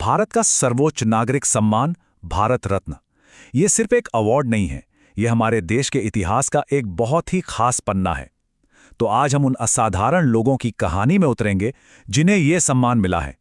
भारत का सर्वोच्च नागरिक सम्मान भारत रत्न। ये सिर्फ एक अवार्ड नहीं है, ये हमारे देश के इतिहास का एक बहुत ही खास पन्ना है। तो आज हम उन असाधारण लोगों की कहानी में उतरेंगे जिन्हें ये सम्मान मिला है।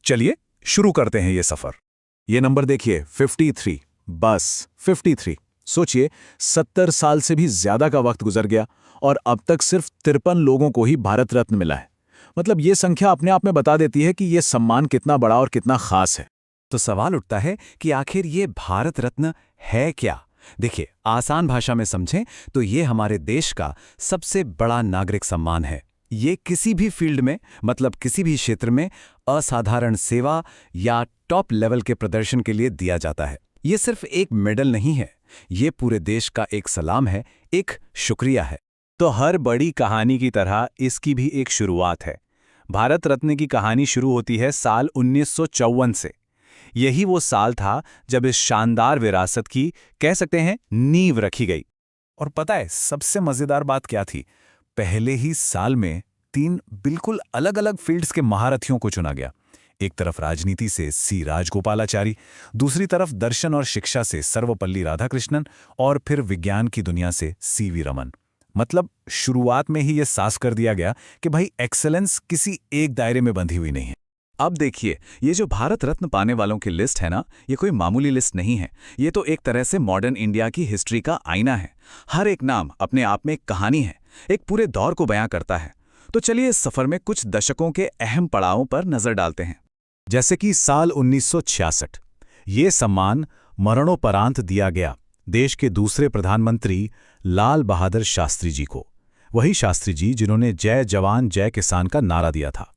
चलिए शुरू करते हैं ये सफर। ये नंबर देखिए 53, बस 53। सोचिए 70 साल से भी ज्यादा का वक्त गुजर गया और अब तक सिर्फ 53 लोगों को ही भारत रत्न मिला है। मतलब ये संख्या अपने आप में बता देती है कि ये सम्मान कितना बड़ा और कितना खास है। तो सवाल उठता है कि आखिर ये भारत रत्न है क्या? देखिए, आसान भाषा में समझें तो ये हमारे देश का सबसे बड़ा नागरिक सम्मान है। ये किसी भी फील्ड में, मतलब किसी भी क्षेत्र में असाधारण सेवा या टॉप लेवल के प्रदर्शन के लिए दिया जाता है। ये सिर्फ एक मेडल नहीं है, ये पूरे देश का एक सलाम है, एक शुक्रिया है। तो हर बड़ी कहानी की तरह इसकी भी एक शुरुआत है। भारत रत्न की कहानी शुरू होती है साल 1954 से। यही वो साल था जब इस शानदार विरासत की, कह सकते हैं, नींव रखी गई। और पता है सबसे मजेदार बात क्या थी? पहले ही साल में 3 बिल्कुल अलग अलग फील्ड्स के महारथियों को चुना गया। एक तरफ राजनीति से सी राजगोपालाचारी, दूसरी तरफ दर्शन और शिक्षा से सर्वपल्ली राधाकृष्णन, और फिर विज्ञान की दुनिया से सीवी रमन। मतलब शुरुआत में ही ये साफ कर दिया गया कि भाई एक्सेलेंस किसी एक दायरे में बंधी हुई नहीं है। अब देखिए, ये जो भारत रत्न पाने वालों की लिस्ट है ना, ये कोई मामूली लिस्ट नहीं है। ये तो एक तरह से मॉडर्न इंडिया की हिस्ट्री का आईना है। हर एक नाम अपने आप में एक कहानी है, एक पूरे दौर को बयां करता है। तो चलिए इस सफर में कुछ दशकों के अहम पड़ावों पर नजर डालते हैं। जैसे कि साल 1966, ये सम्मान मरणोपरांत दिया गया देश के दूसरे प्रधानमंत्री लाल बहादुर शास्त्री जी को। वही शास्त्री जी जिन्होंने जय जवान जय किसान का नारा दिया था।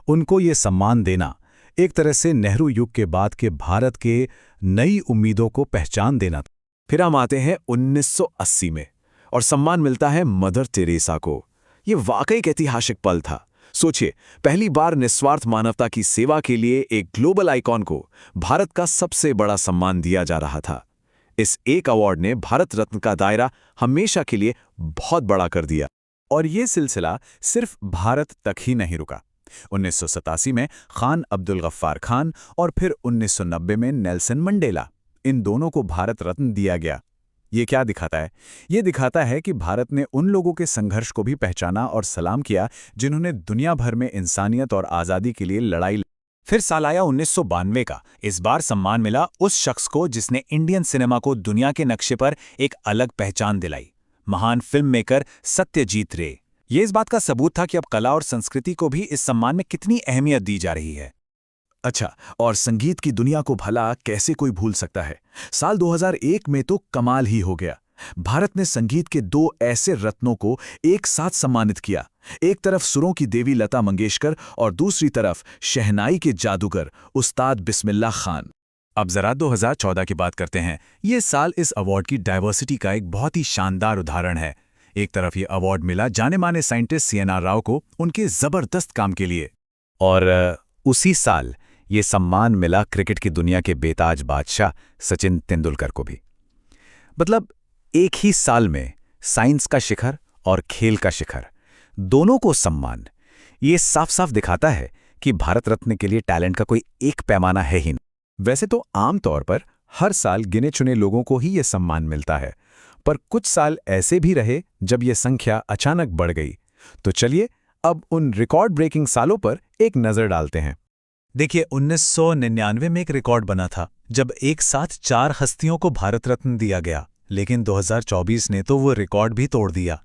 उनको ये सम्मान देना एक तरह से नेहरू युग के बाद के भारत के नई उम्मीदों को पहचान देना। फिर हम आते हैं 1980 में और सम्मान मिलता है मदर टेरेसा को। ये वाकई एक ऐतिहासिक पल था। सोचिए, पहली बार निस्वार्थ मानवता की सेवा के लिए एक ग्लोबल आइकॉन को भारत का सबसे बड़ा सम्मान दिया जा रहा था। इस एक अवार्ड ने भारत रत्न का दायरा हमेशा के लिए बहुत बड़ा कर दिया। और ये सिलसिला सिर्फ भारत तक ही नहीं रुका। 1987 में खान अब्दुल गफ्फार खान और फिर 1990 में नेल्सन मंडेला, इन दोनों को भारत रत्न दिया गया। ये क्या दिखाता है? ये दिखाता है कि भारत ने उन लोगों के संघर्ष को भी पहचाना और सलाम किया जिन्होंने दुनिया भर में इंसानियत और आज़ादी के लिए लड़ाई। फिर साल आया 1992 का। इस बार सम्मान मिला उस शख्स को जिसने इंडियन सिनेमा को दुनिया के नक्शे पर एक अलग पहचान दिलाई, महान फिल्म मेकर सत्यजीत रे। ये इस बात का सबूत था कि अब कला और संस्कृति को भी इस सम्मान में कितनी अहमियत दी जा रही है। अच्छा, और संगीत की दुनिया को भला कैसे कोई भूल सकता है? साल 2001 में तो कमाल ही हो गया। भारत ने संगीत के 2 ऐसे रत्नों को एक साथ सम्मानित किया। एक तरफ सुरों की देवी लता मंगेशकर और दूसरी तरफ शहनाई के जादूगर उस्ताद बिस्मिल्लाह खान। अब जरा 2014 की बात करते हैं। ये साल इस अवार्ड की डाइवर्सिटी का एक बहुत ही शानदार उदाहरण है। एक तरफ ये अवार्ड मिला जाने माने साइंटिस्ट CNR राव को उनके जबरदस्त काम के लिए, और उसी साल ये सम्मान मिला क्रिकेट की दुनिया के बेताज बादशाह सचिन तेंदुलकर को भी। मतलब एक ही साल में साइंस का शिखर और खेल का शिखर, दोनों को सम्मान। ये साफ साफ दिखाता है कि भारत रत्न के लिए टैलेंट का कोई एक पैमाना है ही नहीं। वैसे तो आमतौर पर हर साल गिने चुने लोगों को ही ये सम्मान मिलता है, पर कुछ साल ऐसे भी रहे जब ये संख्या अचानक बढ़ गई। तो चलिए अब उन रिकॉर्ड ब्रेकिंग सालों पर एक नजर डालते हैं। देखिए, 1999 में एक रिकॉर्ड बना था जब एक साथ 4 हस्तियों को भारत रत्न दिया गया, लेकिन 2024 ने तो वो रिकॉर्ड भी तोड़ दिया।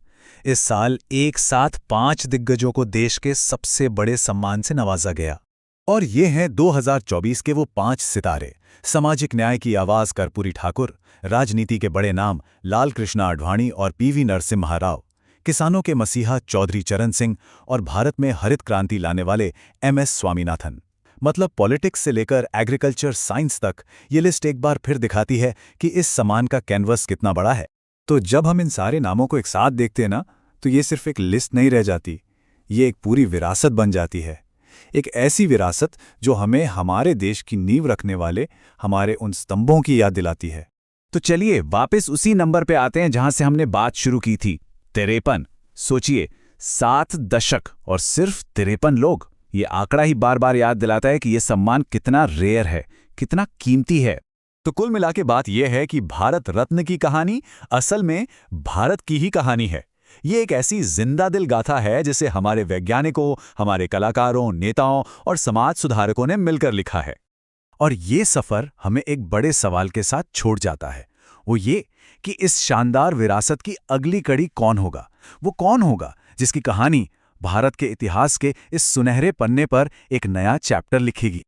इस साल एक साथ 5 दिग्गजों को देश के सबसे बड़े सम्मान से नवाजा गया। और ये हैं 2024 के वो 5 सितारे। सामाजिक न्याय की आवाज कर्पूरी ठाकुर, राजनीति के बड़े नाम लाल कृष्ण आडवाणी और PV नरसिम्हा राव, किसानों के मसीहा चौधरी चरण सिंह और भारत में हरित क्रांति लाने वाले MS स्वामीनाथन। मतलब पॉलिटिक्स से लेकर एग्रीकल्चर साइंस तक ये लिस्ट एक बार फिर दिखाती है कि इस सम्मान का कैनवस कितना बड़ा है। तो जब हम इन सारे नामों को एक साथ देखते हैं ना, तो ये सिर्फ एक लिस्ट नहीं रह जाती, ये एक पूरी विरासत बन जाती है। एक ऐसी विरासत जो हमें हमारे देश की नींव रखने वाले हमारे उन स्तंभों की याद दिलाती है। तो चलिए वापस उसी नंबर पे आते हैं जहां से हमने बात शुरू की थी, 53। सोचिए, 7 दशक और सिर्फ 53 लोग। ये आंकड़ा ही बार बार याद दिलाता है कि ये सम्मान कितना रेयर है, कितना कीमती है। तो कुल मिला के बात यह है कि भारत रत्न की कहानी असल में भारत की ही कहानी है। ये एक ऐसी जिंदा दिल गाथा है जिसे हमारे वैज्ञानिकों, हमारे कलाकारों, नेताओं और समाज सुधारकों ने मिलकर लिखा है। और ये सफर हमें एक बड़े सवाल के साथ छोड़ जाता है, वो ये कि इस शानदार विरासत की अगली कड़ी कौन होगा। वो कौन होगा जिसकी कहानी भारत के इतिहास के इस सुनहरे पन्ने पर एक नया चैप्टर लिखेगी।